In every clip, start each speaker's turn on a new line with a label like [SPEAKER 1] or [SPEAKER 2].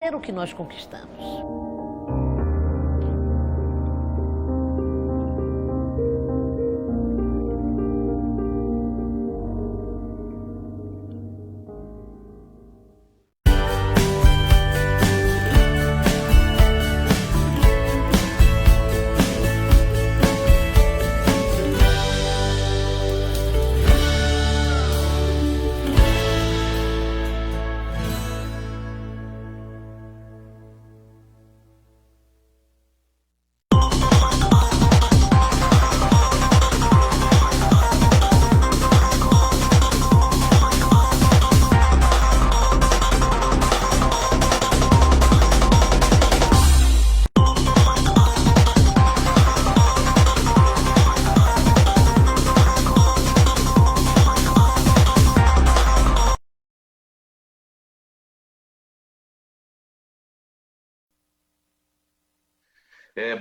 [SPEAKER 1] É o que nós conquistamos.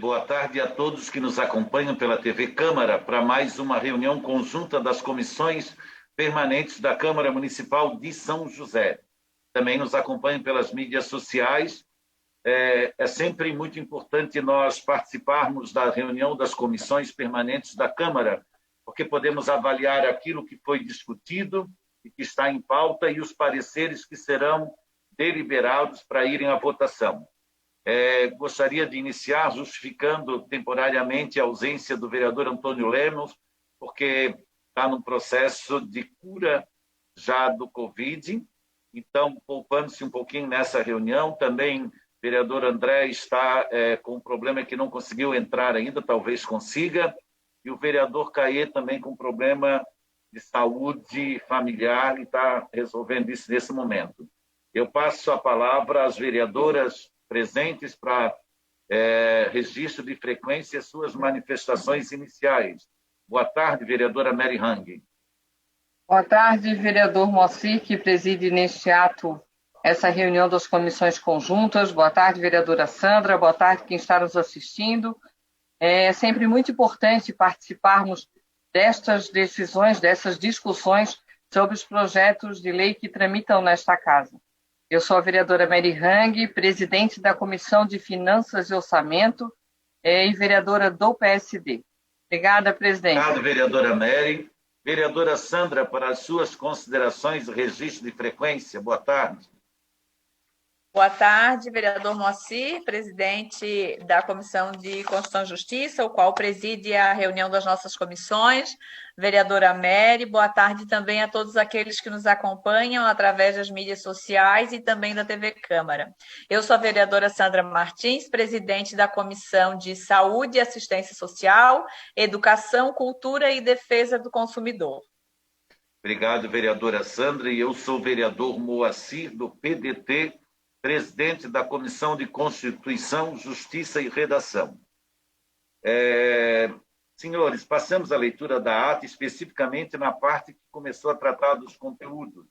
[SPEAKER 2] Boa tarde a todos que nos acompanham pela TV Câmara para mais uma reunião conjunta das comissões permanentes da Câmara Municipal de São José. Também nos acompanham pelas mídias sociais. É sempre muito importante nós participarmos da reunião das comissões permanentes da Câmara, porque podemos avaliar aquilo que foi discutido e que está em pauta e os pareceres que serão deliberados para irem à votação. Gostaria de iniciar justificando temporariamente a ausência do vereador Antônio Lemos, porque está num processo de cura já do Covid, então poupando-se um pouquinho nessa reunião. Também o vereador André está com um problema que não conseguiu entrar ainda, talvez consiga, e o vereador Caê também com problema de saúde familiar e está resolvendo isso nesse momento. Eu passo a palavra às vereadoras presentes para registro de frequência e suas manifestações iniciais. Boa tarde, vereadora Mary Hang.
[SPEAKER 3] Boa tarde, vereador Moacir, que preside neste ato essa reunião das comissões conjuntas. Boa tarde, vereadora Sandra. Boa tarde, quem está nos assistindo. É sempre muito importante participarmos destas decisões, dessas discussões sobre os projetos de lei que tramitam nesta casa. Eu sou a vereadora Mary Hang, presidente da Comissão de Finanças e Orçamento e vereadora do PSD. Obrigada, presidente.
[SPEAKER 2] Obrigado, vereadora Mary. Vereadora Sandra, para as suas considerações e registro de frequência. Boa tarde.
[SPEAKER 4] Boa tarde, vereador Moacir, presidente da Comissão de Constituição e Justiça, o qual preside a reunião das nossas comissões. Vereadora Mary, boa tarde também a todos aqueles que nos acompanham através das mídias sociais e também da TV Câmara. Eu sou a vereadora Sandra Martins, presidente da Comissão de Saúde e Assistência Social, Educação, Cultura e Defesa do Consumidor.
[SPEAKER 2] Obrigado, vereadora Sandra. E eu sou o vereador Moacir, do PDT, presidente da Comissão de Constituição, Justiça e Redação. Senhores, passamos a leitura da ata, especificamente na parte que começou a tratar dos conteúdos.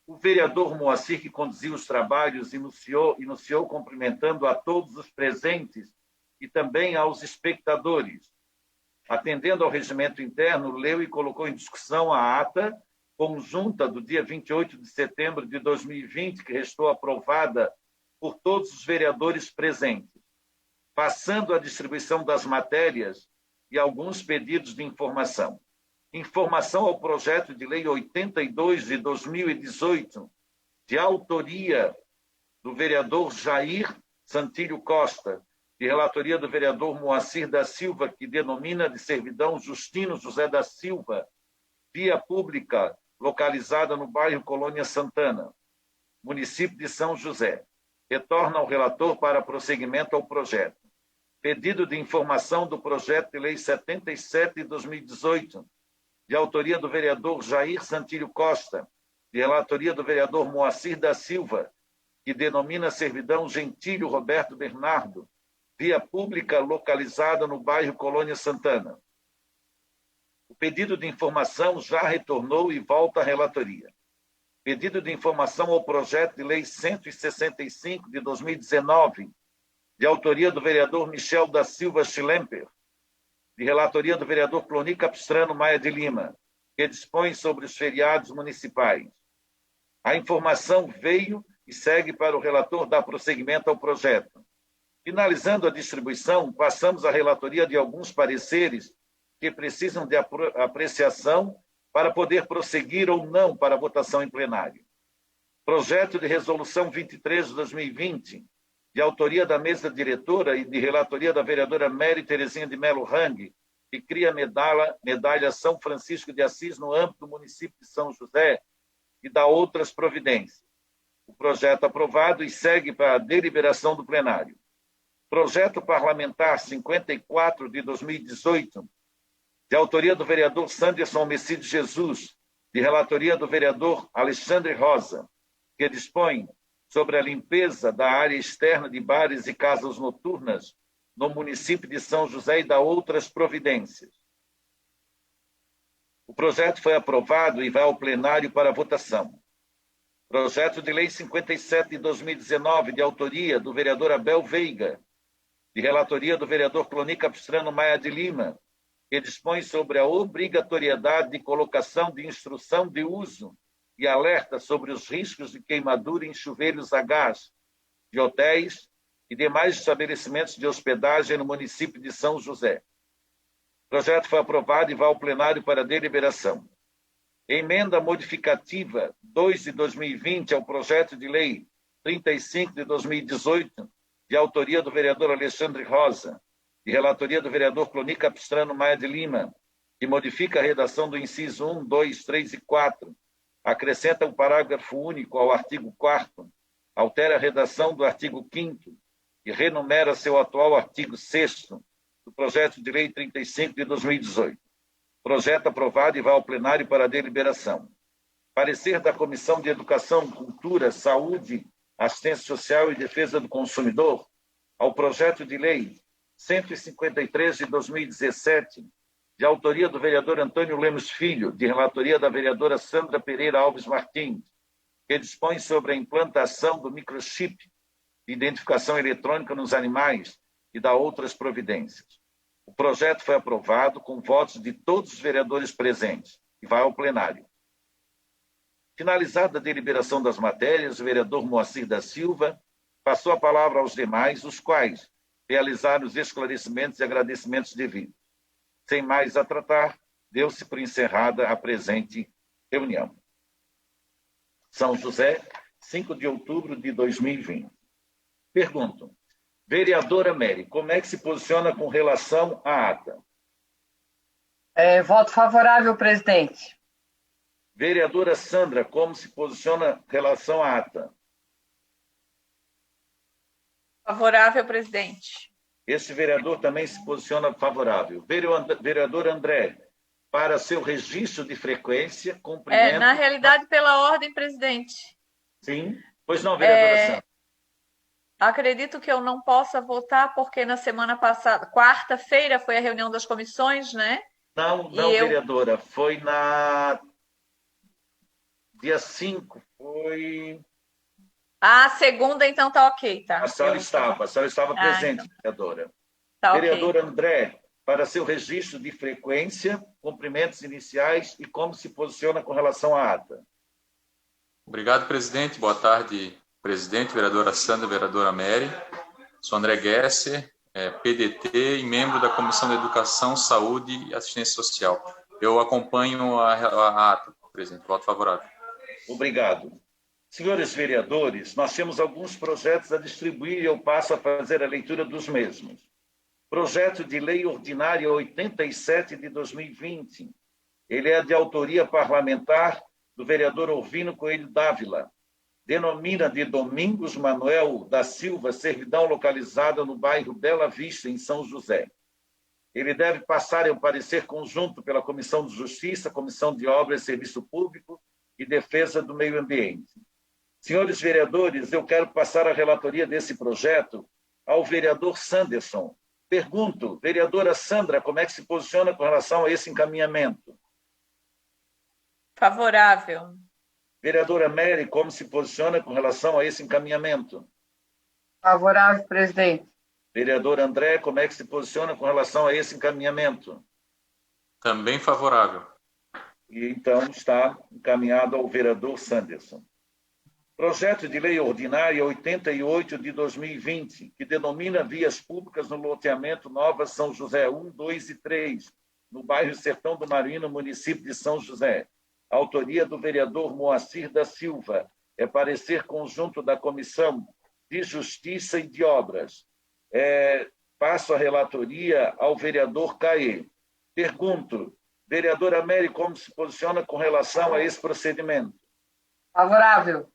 [SPEAKER 2] O vereador Moacir, que conduziu os trabalhos, iniciou cumprimentando a todos os presentes e também aos espectadores. Atendendo ao regimento interno, leu e colocou em discussão a ata conjunta do dia 28 de setembro de 2020, que restou aprovada por todos os vereadores presentes, passando a distribuição das matérias e alguns pedidos de informação. Informação ao projeto de lei 82 de 2018, de autoria do vereador Jair Santilho Costa, de relatoria do vereador Moacir da Silva, que denomina de servidão Justino José da Silva, via pública localizada no bairro Colônia Santana, município de São José. Retorna ao relator para prosseguimento ao projeto. Pedido de informação do projeto de lei 77 de 2018, de autoria do vereador Jair Santilho Costa, de relatoria do vereador Moacir da Silva, que denomina servidão Gentílio Roberto Bernardo, via pública localizada no bairro Colônia Santana. O pedido de informação já retornou e volta à relatoria. Pedido de informação ao projeto de lei 165 de 2019, de autoria do vereador Michel da Silva Schlemper, de relatoria do vereador Cloni Capistrano Maia de Lima, que dispõe sobre os feriados municipais. A informação veio e segue para o relator dar prosseguimento ao projeto. Finalizando a distribuição, passamos à relatoria de alguns pareceres que precisam de apreciação para poder prosseguir ou não para a votação em plenário. Projeto de Resolução 23 de 2020, de autoria da mesa diretora e de relatoria da vereadora Mary Terezinha de Melo Rang, que cria a medalha São Francisco de Assis no âmbito do município de São José e dá outras providências. O projeto aprovado e segue para a deliberação do plenário. Projeto Parlamentar 54 de 2018, de autoria do vereador Sanderson Messides Jesus, de relatoria do vereador Alexandre Rosa, que dispõe sobre a limpeza da área externa de bares e casas noturnas no município de São José e dá outras providências. O projeto foi aprovado e vai ao plenário para votação. Projeto de Lei 57 de 2019, de autoria do vereador Abel Veiga, de relatoria do vereador Cloni Capistrano Maia de Lima, que dispõe sobre a obrigatoriedade de colocação de instrução de uso e alerta sobre os riscos de queimadura em chuveiros a gás de hotéis e demais estabelecimentos de hospedagem no município de São José. O projeto foi aprovado e vai ao plenário para deliberação. Emenda modificativa 2 de 2020 ao projeto de lei 35 de 2018, de autoria do vereador Alexandre Rosa, de relatoria do vereador Cloni Capistrano Maia de Lima, que modifica a redação do inciso 1, 2, 3 e 4, acrescenta um parágrafo único ao artigo 4º, altera a redação do artigo 5º e renumera seu atual artigo 6º do projeto de lei 35 de 2018. Projeto aprovado e vai ao plenário para deliberação. Parecer da Comissão de Educação, Cultura, Saúde, Assistência Social e Defesa do Consumidor ao projeto de lei 153 de 2017, de autoria do vereador Antônio Lemos Filho, de relatoria da vereadora Sandra Pereira Alves Martins, que dispõe sobre a implantação do microchip de identificação eletrônica nos animais e dá outras providências. O projeto foi aprovado com votos de todos os vereadores presentes e vai ao plenário. Finalizada a deliberação das matérias, o vereador Moacir da Silva passou a palavra aos demais, os quais realizaram os esclarecimentos e agradecimentos devidos. Sem mais a tratar, deu-se por encerrada a presente reunião. São José, 5 de outubro de 2020. Pergunto, vereadora Mary, como é que se posiciona com relação à ata?
[SPEAKER 3] Voto favorável, presidente.
[SPEAKER 2] Vereadora Sandra, como se posiciona em relação à ata?
[SPEAKER 4] Favorável, presidente.
[SPEAKER 2] Esse vereador também se posiciona favorável. Vereador André, para seu registro de frequência, cumprimento...
[SPEAKER 4] Na realidade, pela ordem, presidente.
[SPEAKER 2] Sim. Pois não, vereadora Sandra.
[SPEAKER 4] Acredito que eu não possa votar, porque na semana passada, quarta-feira, foi a reunião das comissões, né?
[SPEAKER 2] Não, vereadora. Foi na... Dia 5, foi...
[SPEAKER 4] Segunda, então tá ok, tá?
[SPEAKER 2] A senhora estava presente, então. Vereadora.
[SPEAKER 4] Tá,
[SPEAKER 2] vereador
[SPEAKER 4] okay.
[SPEAKER 2] André, para seu registro de frequência, cumprimentos iniciais e como se posiciona com relação à ata.
[SPEAKER 1] Obrigado, presidente. Boa tarde, presidente, vereadora Sandra, vereadora Mary. Sou André Gesser, PDT e membro da Comissão de Educação, Saúde e Assistência Social. Eu acompanho a ata, presidente. Voto favorável.
[SPEAKER 2] Obrigado. Senhores vereadores, nós temos alguns projetos a distribuir e eu passo a fazer a leitura dos mesmos. Projeto de Lei Ordinária 87 de 2020. Ele é de autoria parlamentar do vereador Orvino Coelho Dávila. Denomina de Domingos Manuel da Silva servidão localizada no bairro Bela Vista, em São José. Ele deve passar em parecer conjunto pela Comissão de Justiça, Comissão de Obras e Serviço Público e Defesa do Meio Ambiente. Senhores vereadores, eu quero passar a relatoria desse projeto ao vereador Sanderson. Pergunto, vereadora Sandra, como é que se posiciona com relação a esse encaminhamento?
[SPEAKER 4] Favorável.
[SPEAKER 2] Vereadora Mary, como se posiciona com relação a esse encaminhamento?
[SPEAKER 3] Favorável, presidente.
[SPEAKER 2] Vereador André, como é que se posiciona com relação a esse encaminhamento?
[SPEAKER 1] Também favorável.
[SPEAKER 2] E então está encaminhado ao vereador Sanderson. Projeto de Lei Ordinária 88 de 2020, que denomina vias públicas no loteamento Nova São José 1, 2 e 3, no bairro Sertão do Maranhão, município de São José. Autoria do vereador Moacir da Silva. É parecer conjunto da Comissão de Justiça e de Obras. Passo a relatoria ao vereador Caê. Pergunto, vereadora Mary, como se posiciona com relação a esse procedimento?
[SPEAKER 3] Favorável.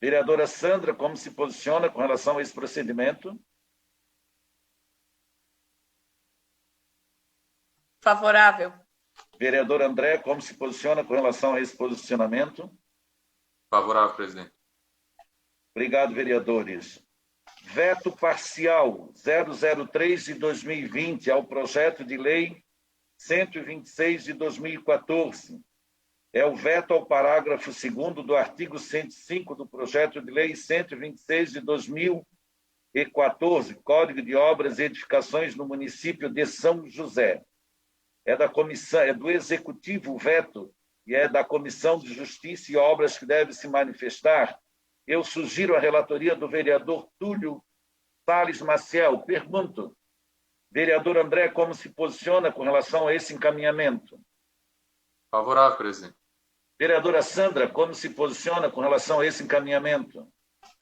[SPEAKER 2] Vereadora Sandra, como se posiciona com relação a esse procedimento?
[SPEAKER 4] Favorável.
[SPEAKER 2] Vereador André, como se posiciona com relação a esse posicionamento?
[SPEAKER 1] Favorável, presidente.
[SPEAKER 2] Obrigado, vereadores. Veto parcial 003 de 2020 ao projeto de lei 126 de 2014. É o veto ao parágrafo 2º do artigo 105 do projeto de lei 126 de 2014, Código de Obras e Edificações no município de São José. É da comissão, é do executivo o veto e é da Comissão de Justiça e Obras que deve se manifestar. Eu sugiro a relatoria do vereador Túlio Salles Maciel. Pergunto, vereador André, como se posiciona com relação a esse encaminhamento?
[SPEAKER 1] Favorável, presidente.
[SPEAKER 2] Vereadora Sandra, como se posiciona com relação a esse encaminhamento?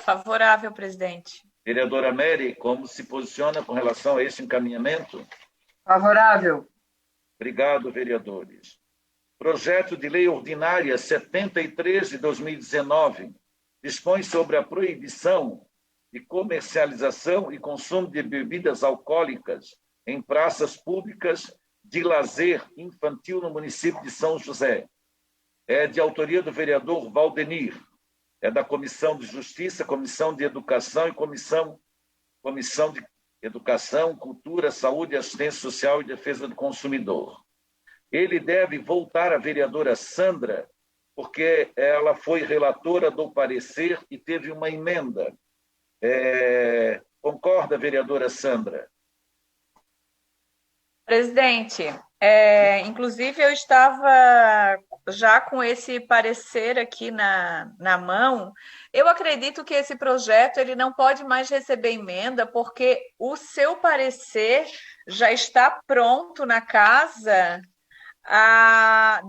[SPEAKER 4] Favorável, presidente.
[SPEAKER 2] Vereadora Mary, como se posiciona com relação a esse encaminhamento?
[SPEAKER 3] Favorável.
[SPEAKER 2] Obrigado, vereadores. Projeto de Lei Ordinária 73 de 2019 dispõe sobre a proibição de comercialização e consumo de bebidas alcoólicas em praças públicas de lazer infantil no município de São José. É de autoria do vereador Valdenir. É da Comissão de Justiça, Comissão de Educação e Comissão de Educação, Cultura, Saúde, Assistência Social e Defesa do Consumidor. Ele deve voltar à vereadora Sandra, porque ela foi relatora do parecer e teve uma emenda. Concorda, vereadora Sandra?
[SPEAKER 4] Presidente, inclusive eu estava já com esse parecer aqui na mão. Eu acredito que esse projeto ele não pode mais receber emenda, porque o seu parecer já está pronto na casa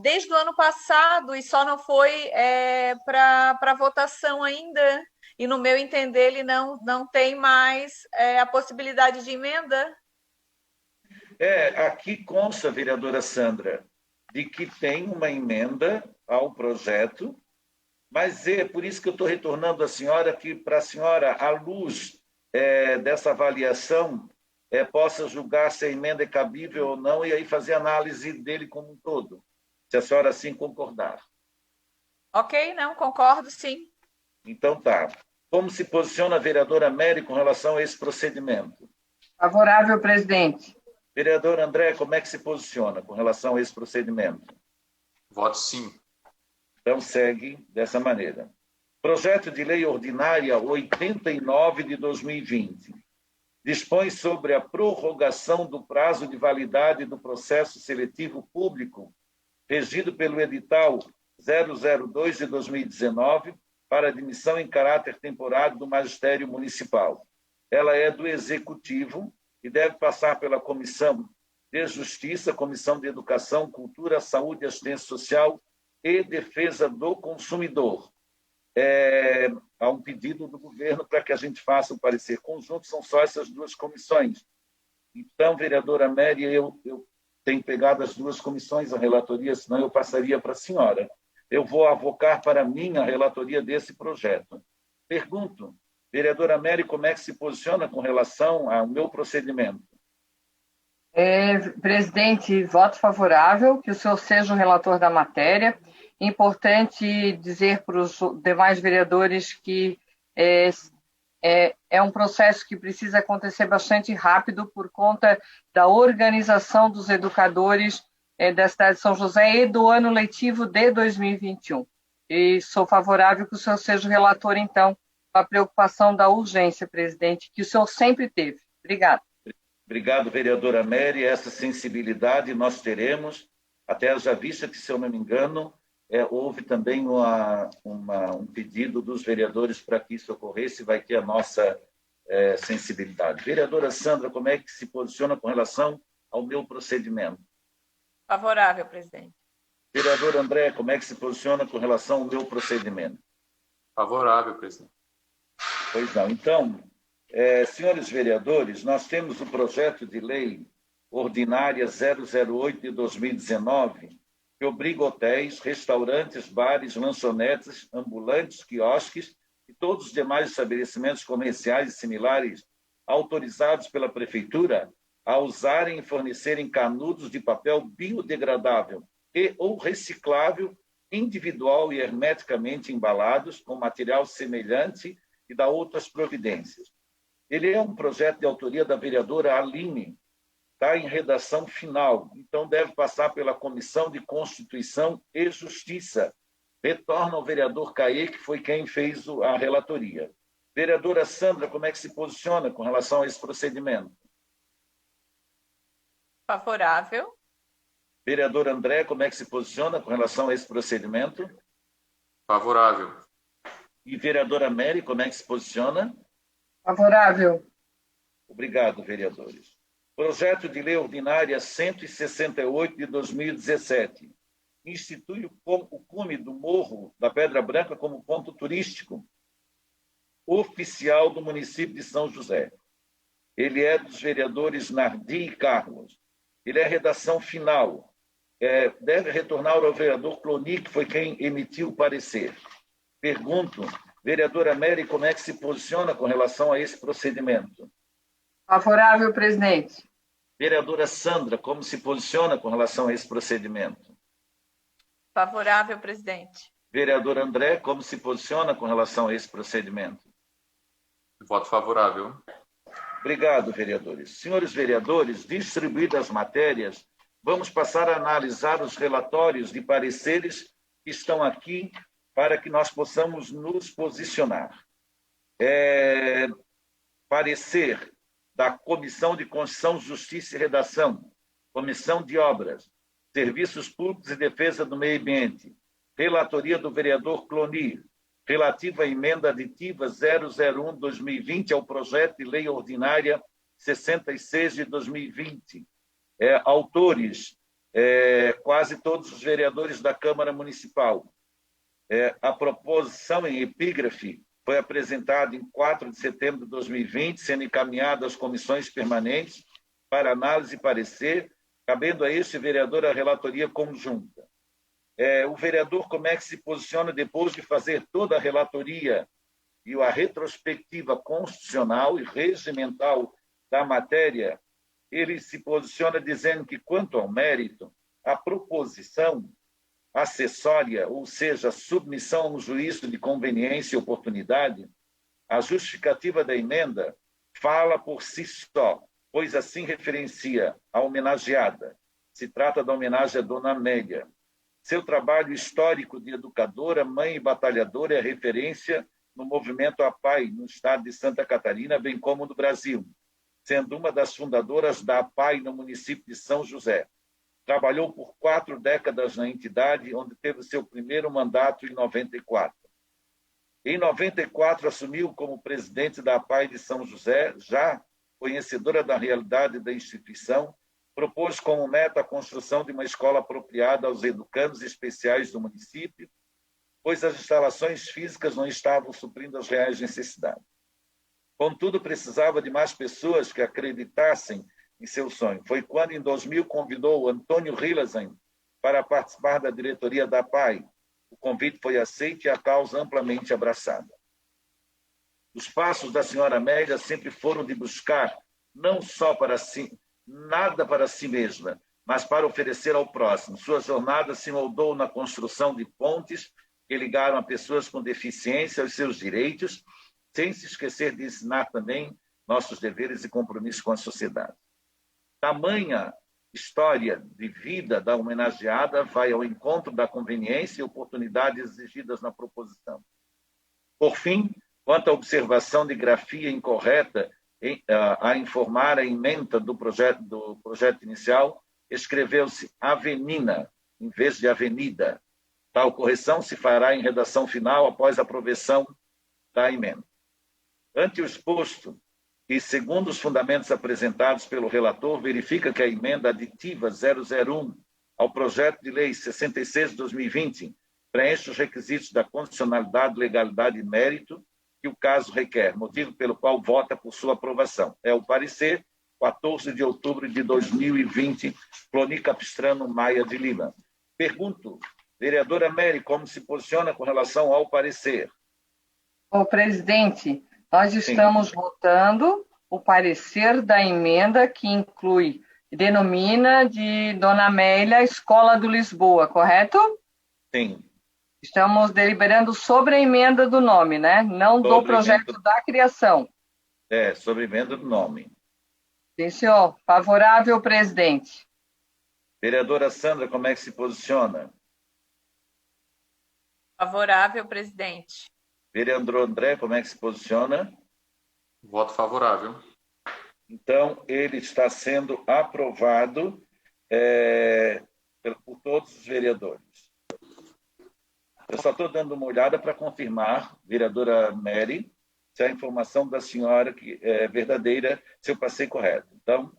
[SPEAKER 4] desde o ano passado e só não foi para votação ainda. E, no meu entender, ele não tem mais a possibilidade de emenda.
[SPEAKER 2] Aqui consta, vereadora Sandra, de que tem uma emenda ao projeto, mas é por isso que eu estou retornando à senhora, que para a senhora, à luz dessa avaliação, possa julgar se a emenda é cabível ou não e aí fazer análise dele como um todo, se a senhora assim concordar.
[SPEAKER 4] Ok, não, concordo, sim.
[SPEAKER 2] Então tá. Como se posiciona a vereadora Mary com relação a esse procedimento?
[SPEAKER 3] Favorável, presidente.
[SPEAKER 2] Vereador André, como é que se posiciona com relação a esse procedimento?
[SPEAKER 1] Voto sim.
[SPEAKER 2] Então, segue dessa maneira. Projeto de Lei Ordinária 89 de 2020 dispõe sobre a prorrogação do prazo de validade do processo seletivo público regido pelo edital 002 de 2019 para admissão em caráter temporário do Magistério Municipal. Ela é do Executivo e deve passar pela Comissão de Justiça, Comissão de Educação, Cultura, Saúde, Assistência Social e Defesa do Consumidor. Há um pedido do governo para que a gente faça o parecer conjunto, são só essas duas comissões. Então, vereadora Mary, eu tenho pegado as duas comissões, a relatoria, senão eu passaria para a senhora. Eu vou avocar para mim a relatoria desse projeto. Pergunto, vereadora Mary, como é que se posiciona com relação ao meu procedimento?
[SPEAKER 3] Presidente, voto favorável, que o senhor seja o relator da matéria. Importante dizer para os demais vereadores que é um processo que precisa acontecer bastante rápido por conta da organização dos educadores da cidade de São José e do ano letivo de 2021. E sou favorável que o senhor seja o relator, então, com a preocupação da urgência, presidente, que o senhor sempre teve. Obrigada.
[SPEAKER 2] Obrigado, vereadora Mary. Essa sensibilidade nós teremos, até já vista que, se eu não me engano, houve também um pedido dos vereadores para que isso ocorresse, vai ter a nossa sensibilidade. Vereadora Sandra, como é que se posiciona com relação ao meu procedimento?
[SPEAKER 4] Favorável, presidente.
[SPEAKER 2] Vereador André, como é que se posiciona com relação ao meu procedimento?
[SPEAKER 1] Favorável, presidente.
[SPEAKER 2] Pois não. Então, senhores vereadores, nós temos o projeto de lei ordinária 008 de 2019, que obriga hotéis, restaurantes, bares, lanchonetes, ambulantes, quiosques e todos os demais estabelecimentos comerciais e similares autorizados pela Prefeitura a usarem e fornecerem canudos de papel biodegradável e ou reciclável, individual e hermeticamente embalados com material semelhante e da outras providências. Ele é um projeto de autoria da vereadora Aline, está em redação final, então deve passar pela Comissão de Constituição e Justiça. Retorna ao vereador Caê, que foi quem fez a relatoria. Vereadora Sandra, como é que se posiciona com relação a esse procedimento?
[SPEAKER 4] Favorável.
[SPEAKER 2] Vereador André, como é que se posiciona com relação a esse procedimento?
[SPEAKER 1] Favorável.
[SPEAKER 2] E vereadora Mary, como é que se posiciona?
[SPEAKER 3] Favorável.
[SPEAKER 2] Obrigado, vereadores. Projeto de Lei Ordinária 168 de 2017. Institui o cume do Morro da Pedra Branca como ponto turístico oficial do município de São José. Ele é dos vereadores Nardi e Carlos. Ele é redação final. Deve retornar ao vereador Cloni, que foi quem emitiu o parecer. Pergunto, vereadora Mary, como é que se posiciona com relação a esse procedimento?
[SPEAKER 3] Favorável, presidente.
[SPEAKER 2] Vereadora Sandra, como se posiciona com relação a esse procedimento?
[SPEAKER 4] Favorável, presidente.
[SPEAKER 2] Vereador André, como se posiciona com relação a esse procedimento?
[SPEAKER 1] Voto favorável.
[SPEAKER 2] Obrigado, vereadores. Senhores vereadores, distribuídas as matérias, vamos passar a analisar os relatórios de pareceres que estão aqui para que nós possamos nos posicionar. Parecer da Comissão de Constituição, Justiça e Redação, Comissão de Obras, Serviços Públicos e Defesa do Meio Ambiente, relatoria do vereador Cloni, relativa à emenda aditiva 001/2020 ao projeto de lei ordinária 66 de 2020. Autores, quase todos os vereadores da Câmara Municipal. A proposição em epígrafe foi apresentada em 4 de setembro de 2020, sendo encaminhada às comissões permanentes para análise e parecer, cabendo a este vereador a relatoria conjunta. O vereador, como é que se posiciona depois de fazer toda a relatoria e a retrospectiva constitucional e regimental da matéria? Ele se posiciona dizendo que, quanto ao mérito, a proposição acessória, ou seja, a submissão a um juízo de conveniência e oportunidade, a justificativa da emenda fala por si só, pois assim referencia a homenageada. Se trata da homenagem à Dona Amélia. Seu trabalho histórico de educadora, mãe e batalhadora é referência no movimento APAI, no estado de Santa Catarina, bem como no Brasil, sendo uma das fundadoras da APAI no município de São José. Trabalhou por 4 décadas na entidade, onde teve seu primeiro mandato em 94. Em 94, assumiu como presidente da APAI de São José, já conhecedora da realidade da instituição, propôs como meta a construção de uma escola apropriada aos educandos especiais do município, pois as instalações físicas não estavam suprindo as reais necessidades. Contudo, precisava de mais pessoas que acreditassem em seu sonho. Foi quando, em 2000, convidou o Antônio Rilazen para participar da diretoria da APAI. O convite foi aceito e a causa amplamente abraçada. Os passos da senhora Amélia sempre foram de buscar, não só para si, nada para si mesma, mas para oferecer ao próximo. Sua jornada se moldou na construção de pontes que ligaram a pessoas com deficiência aos seus direitos, sem se esquecer de ensinar também nossos deveres e compromissos com a sociedade. Tamanha história de vida da homenageada vai ao encontro da conveniência e oportunidades exigidas na proposição. Por fim, quanto à observação de grafia incorreta a informar a ementa do projeto inicial, escreveu-se avenina, em vez de avenida. Tal correção se fará em redação final após a aprovação da emenda. Ante o exposto, e segundo os fundamentos apresentados pelo relator, verifica que a emenda aditiva 001 ao projeto de lei 66 de 2020 preenche os requisitos da constitucionalidade, legalidade e mérito que o caso requer, motivo pelo qual vota por sua aprovação. É o parecer, 14 de outubro de 2020, Cloni Capistrano Maia de Lima. Pergunto, vereadora Mary, como se posiciona com relação ao parecer?
[SPEAKER 3] Ô, presidente, nós estamos votando o parecer da emenda que inclui, denomina de Dona Amélia Escola do Lisboa, correto?
[SPEAKER 2] Sim.
[SPEAKER 3] Estamos deliberando sobre a emenda do nome, né? Não sobre do projeto da criação.
[SPEAKER 2] Sobre a emenda do nome.
[SPEAKER 3] Sim, senhor. Favorável, presidente.
[SPEAKER 2] Vereadora Sandra, como é que se posiciona?
[SPEAKER 4] Favorável, presidente.
[SPEAKER 2] Vereador André, como é que se posiciona?
[SPEAKER 1] Voto favorável.
[SPEAKER 2] Então, ele está sendo aprovado por todos os vereadores. Eu só estou dando uma olhada para confirmar, vereadora Mary, se a informação da senhora que é verdadeira, se eu passei correto. Então,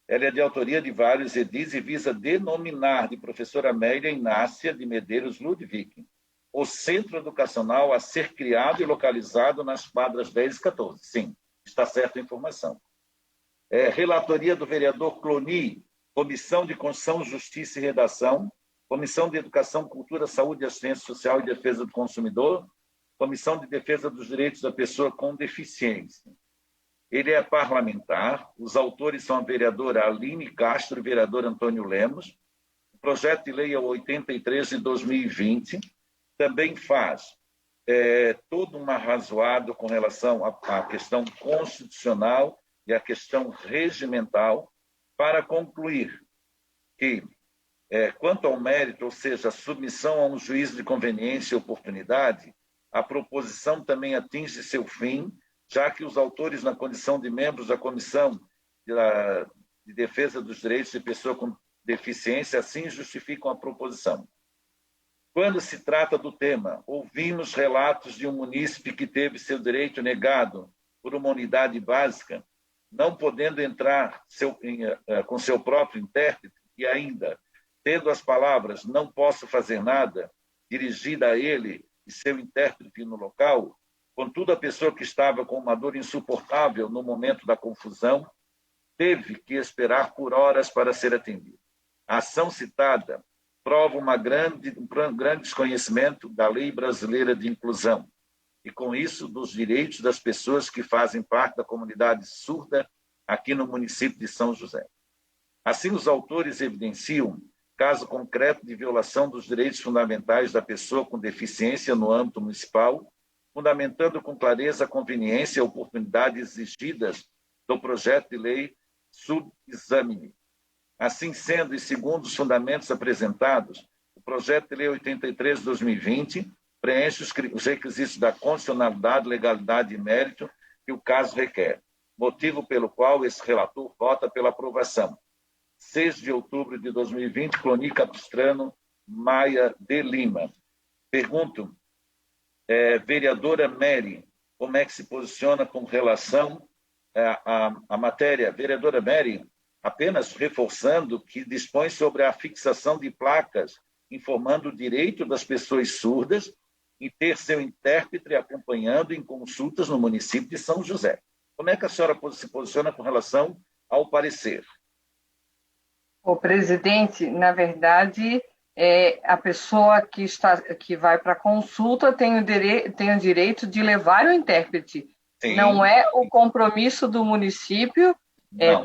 [SPEAKER 2] ela é de autoria de vários edis e visa denominar de professora Amélia Inácia de Medeiros Ludwig o centro educacional a ser criado e localizado nas quadras 10 e 14. Sim, está certa a informação. Relatoria do vereador Cloni, Comissão de Constituição, Justiça e Redação, Comissão de Educação, Cultura, Saúde, Assistência Social e Defesa do Consumidor, Comissão de Defesa dos Direitos da Pessoa com Deficiência. Ele é parlamentar, os autores são a vereadora Aline Castro e o vereador Antônio Lemos. O projeto de lei é o 83 de 2020. Também faz todo um arrazoado com relação à questão constitucional e à questão regimental, para concluir que, quanto ao mérito, ou seja, a submissão a um juízo de conveniência e oportunidade, a proposição também atinge seu fim, já que os autores, na condição de membros da Comissão de Defesa dos Direitos de Pessoa com Deficiência, assim justificam a proposição. Quando se trata do tema, ouvimos relatos de um munícipe que teve seu direito negado por uma unidade básica, não podendo entrar com seu próprio intérprete e ainda, tendo as palavras "não posso fazer nada", dirigida a ele e seu intérprete no local, contudo a pessoa que estava com uma dor insuportável no momento da confusão, teve que esperar por horas para ser atendida. A ação citada prova um grande desconhecimento da lei brasileira de inclusão e, com isso, dos direitos das pessoas que fazem parte da comunidade surda aqui no município de São José. Assim, os autores evidenciam caso concreto de violação dos direitos fundamentais da pessoa com deficiência no âmbito municipal, fundamentando com clareza a conveniência e a oportunidade exigidas do projeto de lei sub-exame. Assim sendo, e segundo os fundamentos apresentados, o projeto de lei 83 de 2020 preenche os requisitos da constitucionalidade, legalidade e mérito que o caso requer, motivo pelo qual esse relator vota pela aprovação. 6 de outubro de 2020, Cloni Capistrano Maia de Lima. Pergunto, vereadora Mary, como é que se posiciona com relação à matéria? Vereadora Mary, apenas reforçando que dispõe sobre a fixação de placas informando o direito das pessoas surdas em ter seu intérprete acompanhando em consultas no município de São José. Como é que a senhora se posiciona com relação ao parecer?
[SPEAKER 3] O presidente, na verdade, a pessoa que vai para a consulta tem o direito de levar o intérprete. Sim. Não é o compromisso do município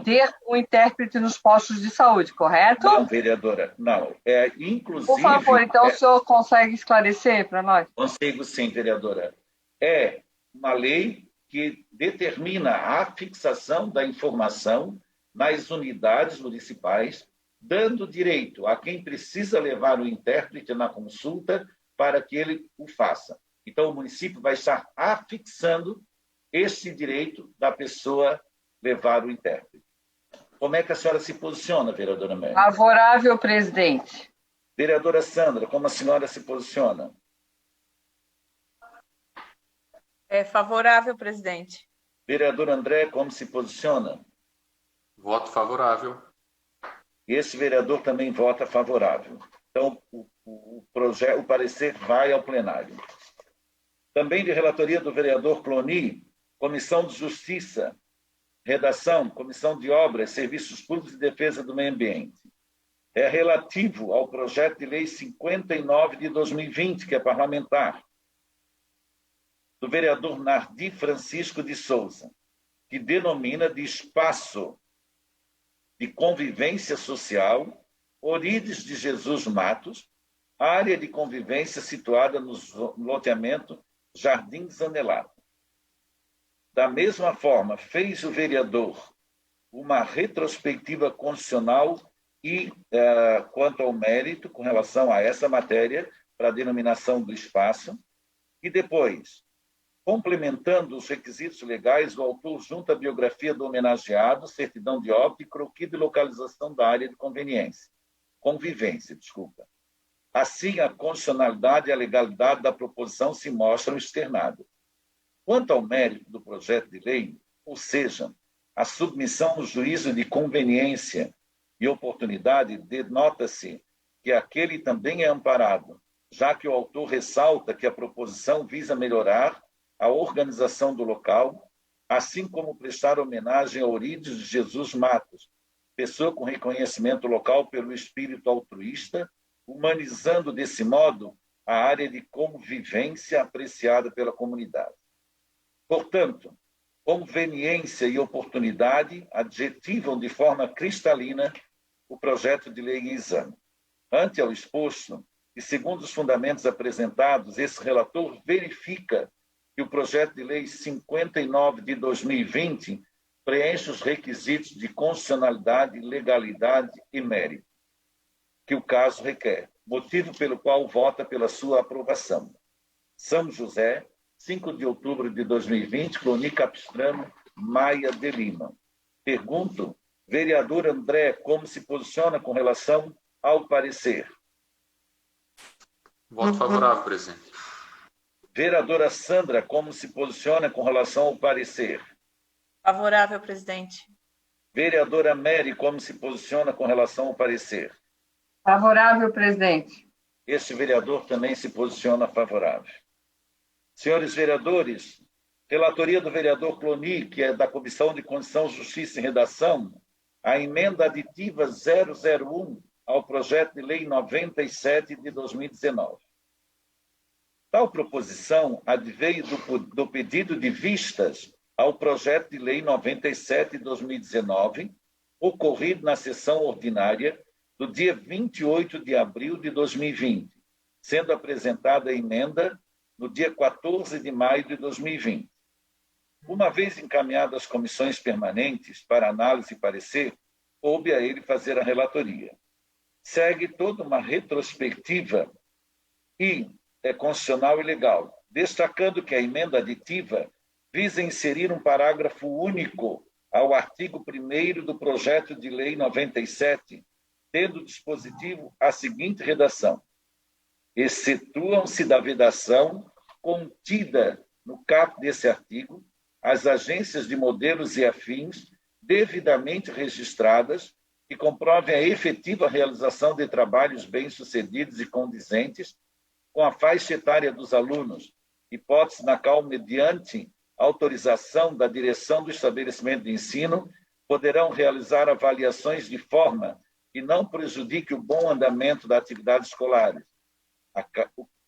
[SPEAKER 3] ter um intérprete nos postos de saúde, correto?
[SPEAKER 2] Não, vereadora, não. Inclusive...
[SPEAKER 3] Por favor, então o senhor consegue esclarecer para nós?
[SPEAKER 2] Consigo sim, vereadora. É uma lei que determina a fixação da informação nas unidades municipais, dando direito a quem precisa levar o intérprete na consulta para que ele o faça. Então, o município vai estar afixando esse direito da pessoa levar o intérprete. Como é que a senhora se posiciona, vereadora Mary?
[SPEAKER 3] Favorável, presidente.
[SPEAKER 2] Vereadora Sandra, como a senhora se posiciona?
[SPEAKER 4] É favorável, presidente.
[SPEAKER 2] Vereador André, como se posiciona?
[SPEAKER 1] Voto favorável.
[SPEAKER 2] Esse vereador também vota favorável. Então, o parecer vai ao plenário. Também de relatoria do vereador Cloni, Comissão de Justiça, Redação, Comissão de Obras, Serviços Públicos e Defesa do Meio Ambiente. É relativo ao projeto de lei 59 de 2020, que é parlamentar, do vereador Nardi Francisco de Souza, que denomina de espaço de convivência social Orides de Jesus Matos, área de convivência situada no loteamento Jardim Zanelato. Da mesma forma, fez o vereador uma retrospectiva constitucional e quanto ao mérito com relação a essa matéria para a denominação do espaço, e depois, complementando os requisitos legais, o autor junta a biografia do homenageado, certidão de óbito e croquis de localização da área de convivência. Assim, a constitucionalidade e a legalidade da proposição se mostram externadas. Quanto ao mérito do projeto de lei, ou seja, a submissão no juízo de conveniência e oportunidade, denota-se que aquele também é amparado, já que o autor ressalta que a proposição visa melhorar a organização do local, assim como prestar homenagem a Orides de Jesus Matos, pessoa com reconhecimento local pelo espírito altruísta, humanizando desse modo a área de convivência apreciada pela comunidade. Portanto, conveniência e oportunidade adjetivam de forma cristalina o projeto de lei em exame. Ante ao exposto, e segundo os fundamentos apresentados, esse relator verifica que o projeto de lei 59 de 2020 preenche os requisitos de constitucionalidade, legalidade e mérito que o caso requer, motivo pelo qual vota pela sua aprovação. São José, 5 de outubro de 2020, Cloni Capistrano, Maia de Lima. Pergunto, vereador André, como se posiciona com relação ao parecer?
[SPEAKER 1] Voto favorável, presidente.
[SPEAKER 2] Vereadora Sandra, como se posiciona com relação ao parecer?
[SPEAKER 4] Favorável, presidente.
[SPEAKER 2] Vereadora Mary, como se posiciona com relação ao parecer?
[SPEAKER 3] Favorável, presidente.
[SPEAKER 2] Este vereador também se posiciona favorável. Senhores vereadores, relatoria do vereador Cloni, que é da Comissão de Constituição, Justiça e Redação, a emenda aditiva 001 ao projeto de lei 97 de 2019. Tal proposição adveio do pedido de vistas ao projeto de lei 97 de 2019, ocorrido na sessão ordinária do dia 28 de abril de 2020, sendo apresentada a emenda no dia 14 de maio de 2020. Uma vez encaminhado às comissões permanentes para análise e parecer, coube a ele fazer a relatoria. Segue toda uma retrospectiva e é constitucional e legal, destacando que a emenda aditiva visa inserir um parágrafo único ao artigo 1º do projeto de lei 97, tendo dispositivo a seguinte redação: excetuam-se da vedação contida no caput desse artigo as agências de modelos e afins devidamente registradas que comprovem a efetiva realização de trabalhos bem-sucedidos e condizentes com a faixa etária dos alunos, hipótese na qual, mediante autorização da direção do estabelecimento de ensino, poderão realizar avaliações de forma que não prejudique o bom andamento da atividade escolar.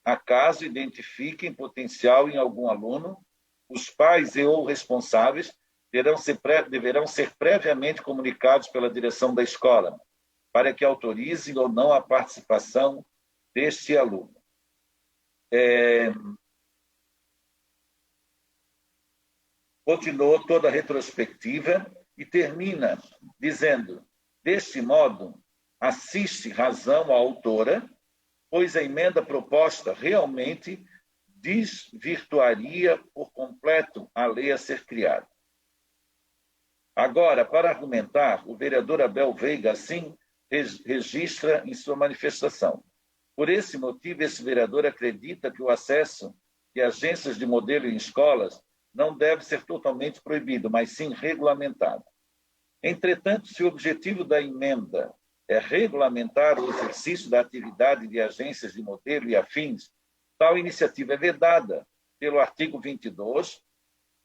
[SPEAKER 2] Acaso identifiquem potencial em algum aluno, os pais e ou responsáveis deverão ser previamente comunicados pela direção da escola, para que autorizem ou não a participação deste aluno. Continuou toda a retrospectiva e termina dizendo: deste modo, assiste razão à autora, pois a emenda proposta realmente desvirtuaria por completo a lei a ser criada. Agora, para argumentar, o vereador Abel Veiga, assim, registra em sua manifestação. Por esse motivo, esse vereador acredita que o acesso de agências de modelo em escolas não deve ser totalmente proibido, mas sim regulamentado. Entretanto, se o objetivo da emenda é regulamentar o exercício da atividade de agências de modelo e afins, tal iniciativa é vedada pelo artigo 22,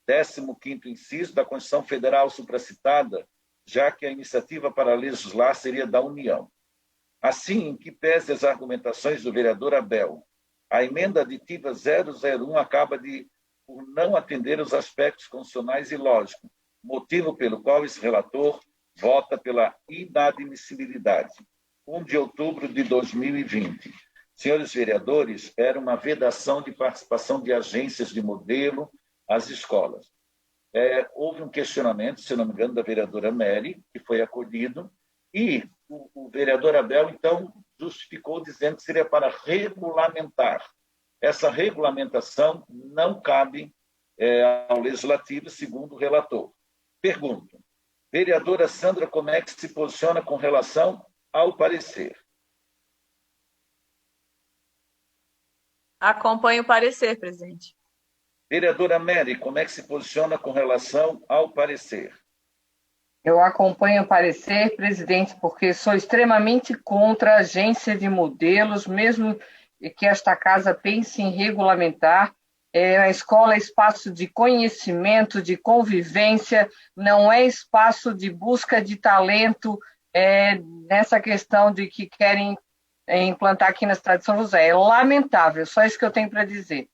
[SPEAKER 2] 15º inciso da Constituição Federal supracitada, já que a iniciativa para legislar seria da União. Assim, em que pese as argumentações do vereador Abel, a emenda aditiva 001 acaba por não atender os aspectos constitucionais e lógicos, motivo pelo qual esse relator vota pela inadmissibilidade. 1 de outubro de 2020. Senhores vereadores, era uma vedação de participação de agências de modelo às escolas. Houve um questionamento, se não me engano, da vereadora Mary, que foi acolhido, e o vereador Abel, então, justificou dizendo que seria para regulamentar. Essa regulamentação não cabe ao Legislativo, segundo o relator. Pergunto, vereadora Sandra, como é que se posiciona com relação ao parecer?
[SPEAKER 4] Acompanho o parecer, presidente.
[SPEAKER 2] Vereadora Mary, como é que se posiciona com relação ao parecer?
[SPEAKER 3] Eu acompanho o parecer, presidente, porque sou extremamente contra a agência de modelos, mesmo que esta casa pense em regulamentar. A escola é espaço de conhecimento, de convivência, não é espaço de busca de talento nessa questão de que querem implantar aqui na cidade de São José. É lamentável, só isso que eu tenho para dizer.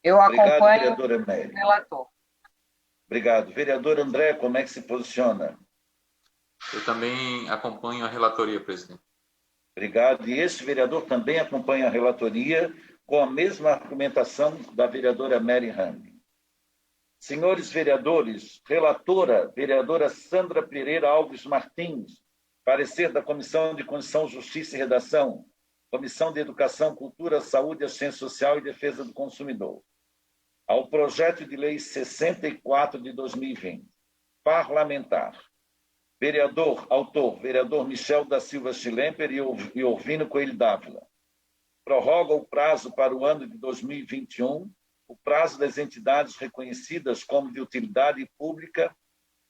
[SPEAKER 3] Eu acompanho o relator.
[SPEAKER 2] Obrigado. Vereador André, como é que se posiciona?
[SPEAKER 1] Eu também acompanho a relatoria, presidente.
[SPEAKER 2] Obrigado. E esse vereador também acompanha a relatoria com a mesma argumentação da vereadora Mary Hang. Senhores vereadores, relatora, vereadora Sandra Pereira Alves Martins, parecer da Comissão de Constituição, Justiça e Redação, Comissão de Educação, Cultura, Saúde, Assistência Social e Defesa do Consumidor. Ao projeto de lei 64 de 2020, parlamentar. Autor, vereador Michel da Silva Schlemper e Orvino Coelho Dávila. Prorroga o prazo para o ano de 2021, o prazo das entidades reconhecidas como de utilidade pública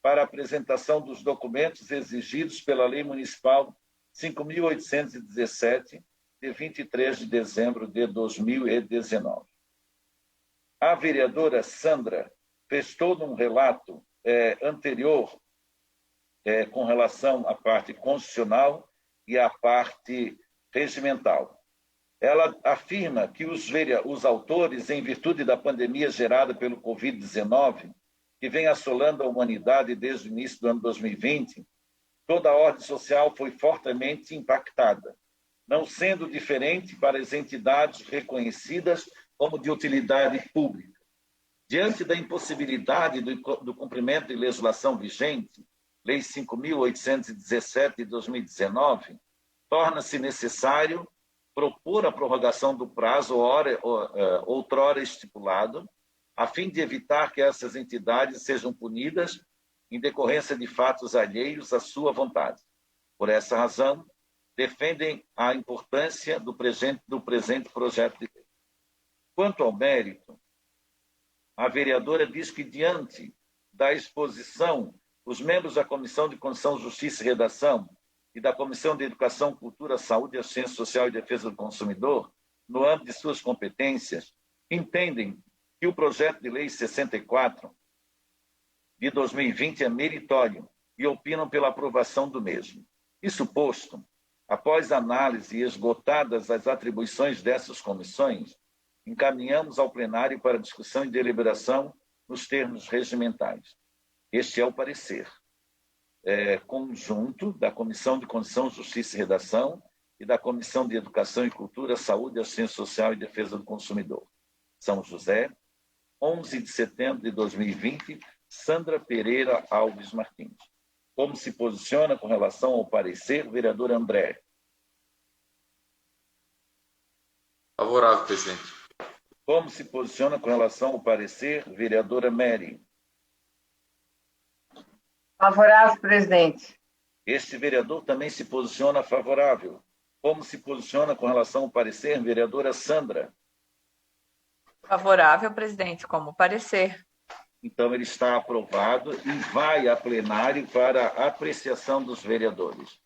[SPEAKER 2] para apresentação dos documentos exigidos pela Lei Municipal 5.817, de 23 de dezembro de 2019. A vereadora Sandra fez todo um relato anterior com relação à parte constitucional e à parte regimental. Ela afirma que os autores, em virtude da pandemia gerada pelo Covid-19, que vem assolando a humanidade desde o início do ano 2020, toda a ordem social foi fortemente impactada, não sendo diferente para as entidades reconhecidas como de utilidade pública. Diante da impossibilidade do cumprimento de legislação vigente, Lei 5.817 de 2019, torna-se necessário propor a prorrogação do prazo outrora estipulado, a fim de evitar que essas entidades sejam punidas em decorrência de fatos alheios à sua vontade. Por essa razão, defendem a importância do presente projeto de lei. Quanto ao mérito, a vereadora diz que, diante da exposição, os membros da Comissão de Constituição, Justiça e Redação e da Comissão de Educação, Cultura, Saúde, Assistência Social e Defesa do Consumidor, no âmbito de suas competências, entendem que o projeto de lei 64 de 2020 é meritório e opinam pela aprovação do mesmo. Isso posto, após análise e esgotadas as atribuições dessas comissões, encaminhamos ao plenário para discussão e deliberação nos termos regimentais. Este é o parecer conjunto da Comissão de Constituição, Justiça e Redação e da Comissão de Educação e Cultura, Saúde, Assistência Social e Defesa do Consumidor. São José, 11 de setembro de 2020, Sandra Pereira Alves Martins. Como se posiciona com relação ao parecer, vereador André?
[SPEAKER 1] Favorável, presidente.
[SPEAKER 2] Como se posiciona com relação ao parecer, vereadora Mary?
[SPEAKER 3] Favorável, presidente.
[SPEAKER 2] Este vereador também se posiciona favorável. Como se posiciona com relação ao parecer, vereadora Sandra?
[SPEAKER 4] Favorável, presidente, como parecer.
[SPEAKER 2] Então, ele está aprovado e vai a plenário para apreciação dos vereadores.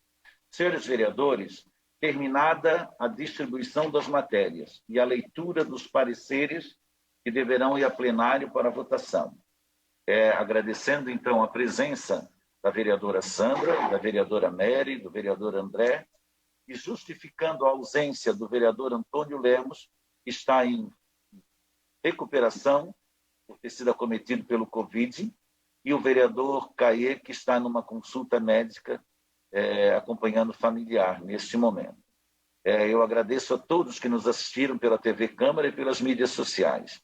[SPEAKER 2] Senhores vereadores, terminada a distribuição das matérias e a leitura dos pareceres que deverão ir a plenário para votação. Agradecendo, então, a presença da vereadora Sandra, da vereadora Mary, do vereador André, e justificando a ausência do vereador Antônio Lemos, que está em recuperação por ter sido acometido pelo Covid, e o vereador Caê, que está numa consulta médica acompanhando o familiar neste momento. Eu agradeço a todos que nos assistiram pela TV Câmara e pelas mídias sociais.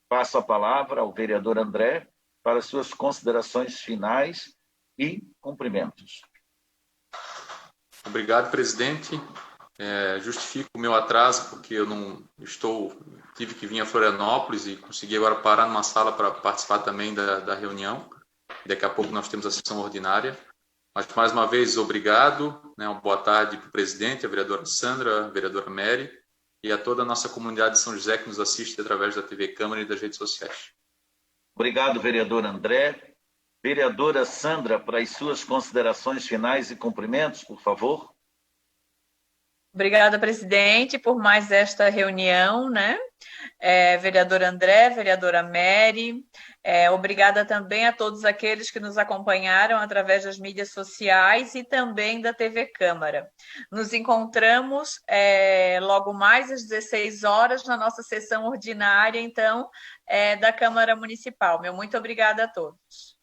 [SPEAKER 2] Passo a palavra ao vereador André para suas considerações finais e cumprimentos.
[SPEAKER 1] Obrigado, presidente. Justifico o meu atraso, porque eu tive que vir a Florianópolis e consegui agora parar numa sala para participar também da reunião. Daqui a pouco nós temos a sessão ordinária. Mas, mais uma vez, obrigado. Uma boa tarde para o presidente, a vereadora Sandra, a vereadora Mary e a toda a nossa comunidade de São José que nos assiste através da TV Câmara e das redes sociais.
[SPEAKER 2] Obrigado, vereador André. Vereadora Sandra, para as suas considerações finais e cumprimentos, por favor.
[SPEAKER 4] Obrigada, presidente, por mais esta reunião, vereador André, vereadora Mary, obrigada também a todos aqueles que nos acompanharam através das mídias sociais e também da TV Câmara. Nos encontramos logo mais às 16 horas na nossa sessão ordinária, então, da Câmara Municipal. Meu muito obrigada a todos.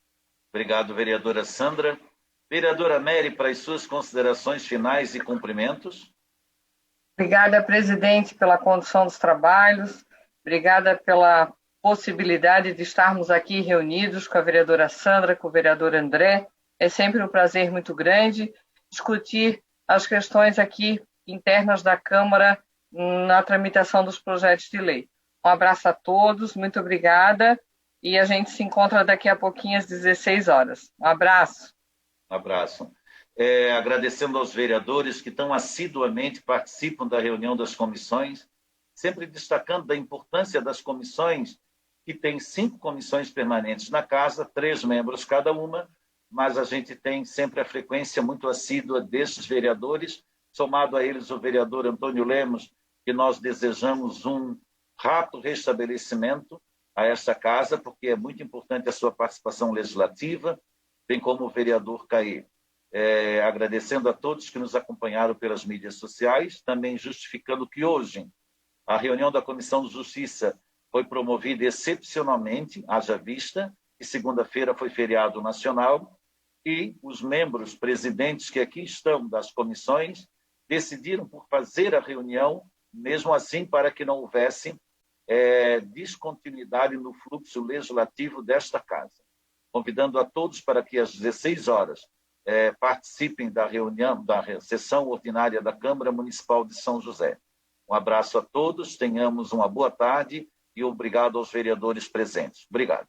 [SPEAKER 2] Obrigado, vereadora Sandra. Vereadora Mary, para as suas considerações finais e cumprimentos.
[SPEAKER 3] Obrigada, presidente, pela condução dos trabalhos. Obrigada pela possibilidade de estarmos aqui reunidos com a vereadora Sandra, com o vereador André. É sempre um prazer muito grande discutir as questões aqui internas da Câmara na tramitação dos projetos de lei. Um abraço a todos, muito obrigada, e a gente se encontra daqui a pouquinho às 16 horas. Um abraço.
[SPEAKER 2] Um abraço. Agradecendo aos vereadores que tão assiduamente participam da reunião das comissões, sempre destacando da importância das comissões, que tem 5 comissões permanentes na casa, 3 membros cada uma, mas a gente tem sempre a frequência muito assídua desses vereadores, somado a eles o vereador Antônio Lemos, que nós desejamos um rápido restabelecimento a esta casa, porque é muito importante a sua participação legislativa, bem como o vereador Caê. Agradecendo a todos que nos acompanharam pelas mídias sociais, também justificando que hoje a reunião da Comissão de Justiça foi promovida excepcionalmente, haja vista, que segunda-feira foi feriado nacional, e os membros presidentes que aqui estão das comissões decidiram por fazer a reunião, mesmo assim para que não houvesse descontinuidade no fluxo legislativo desta casa. Convidando a todos para que às 16 horas participem da reunião, da sessão ordinária da Câmara Municipal de São José. Um abraço a todos, tenhamos uma boa tarde e obrigado aos vereadores presentes. Obrigado.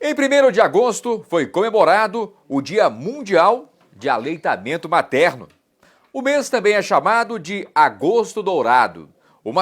[SPEAKER 5] Em 1º de agosto foi comemorado o Dia Mundial de Aleitamento Materno. O mês também é chamado de Agosto Dourado, uma